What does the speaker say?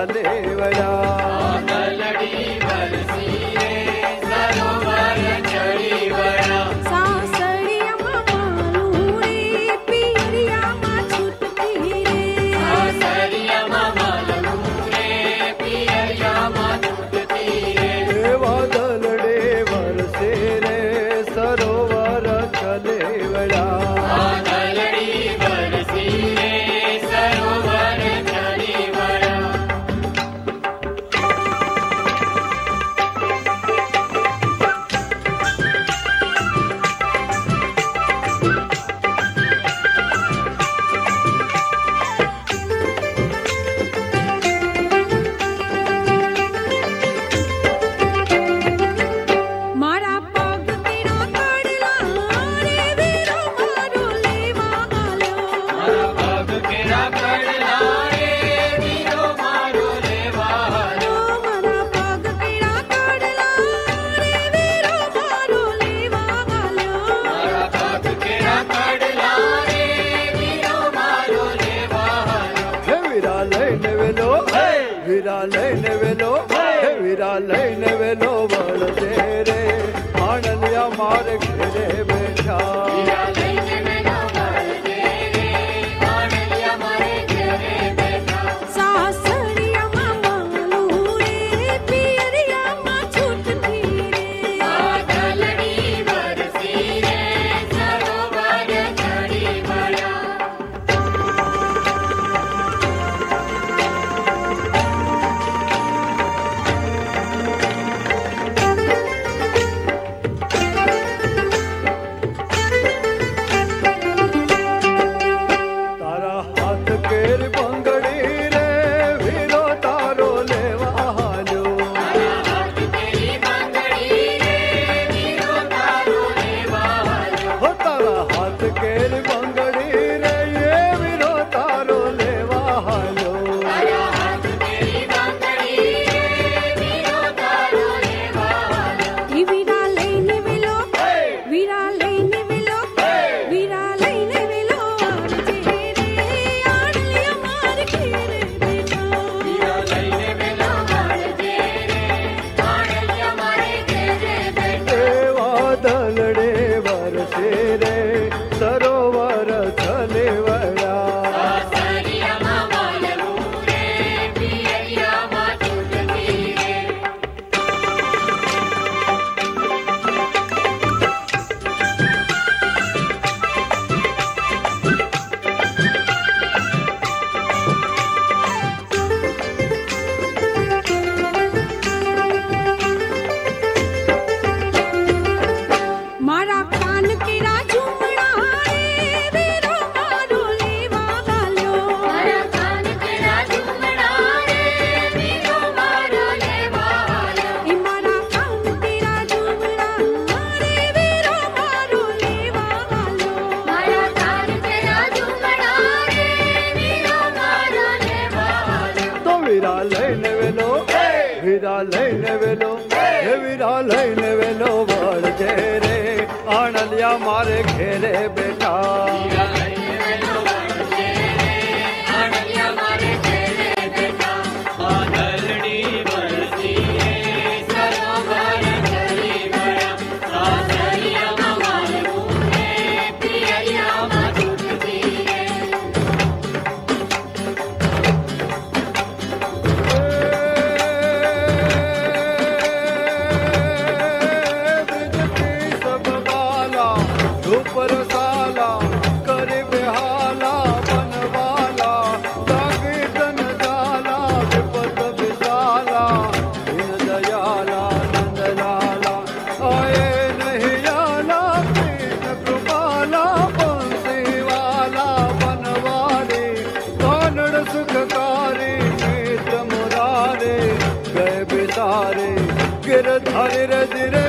चले वड़ा आंगलड़ी बरसी रे सरोवर चढ़ी वड़ा सासड़िया मालू रे पियरिया मा छुटती रे सासरिया मालू रे पियरिया मा छुटती रे वादलड़े बरसे रे सरोवर चले वड़ा आंगलड़ी बरसी रे सरोवर चढ़ी वड़ा मारा पग तेरा काढला रे वीरो मारो लेवा आलो मारा पग केरा कड़ला रे वीरो मारो लेवा हालो मारा पग तेरा काढला रे वीरो मारो लेवा आलो मारा पग केरा कड़ला रे वीरो मारो लेवा हालो हे वीरा लઈને વેલો વીરા લઈને વેલો વીરા લઈને વેલો વળજે રે આણલિયા માર ઘેરે બેઠા वीरा लઈને વેલો વળજે રે આણલિયા મારે ઘેરે બેઠા सासड़िया मालू रे पियरिया मा छुटती रे आंगलड़ी बरसी रे सरोवर चढ़ी वड़ा તારા હાથ કેર બંગડી રે વીરો તારો લેવા હાલ્યો हाथ तेरी बांगड़ी रे वीरो तारो लेवा हालो હો તારા હાથ કેર બંગડી રે એ વીરો તારો લેવા હાલ્યો तारा हाथ तेरी बांगड़ी रे वीरो तारो लेवा हालो ઈ વીરા લઈને વેલો વીરા લઈને વેલો વીરા લઈને વેલો વળજે રે આણલિયા માર ઘેરે બેઠા वीरा लઈને વેલો વળજે રે આણલિયા મારે ઘેરે બેઠા એ વાદળડે વરસે રે સરોવર ચલે વડા સાસરિયા માલુ રે પિયરિયા માં છૂટતી રે મારા કાન કેરા ઝુમડા રે વીરો મારો લેવા ગાલ્યો મારા કાન કેરા ઝુમડા રે વીરો મારો લેવા હાલો ઈ મારા કાન કેરા ઝુમડા રે વીરો મારો લેવા ગાલ્યો મારા કાન કેરા ઝુમડા રે વીરો મારો લેવા હાલો તો વીરા લઈને વેલો વીરા લઈને વેલો હે વીરા લઈને વેલો વળજે રે આણલિયા મારે ઘેરે બેઠા વીરા લઈને વેલો વળજે રે આણલિયા મારે ઘેરે બેઠા આંગલડી બરસી રે સરોવર ચઢી વડા સાસરિયા માલુ રે પિયરિયા માં છૂટતી રે सब बाला ऊपर साला करे बेहाला बनवाला तागे तन जाला विपद विशाला दीन दयाला नंद लाला आए नहीं आला कृष्ण कृपाला बंसी वाला बनवारी कानड़ सुखकारी मित्र मुरारे गए बिसारे गिरधारी रे धीरे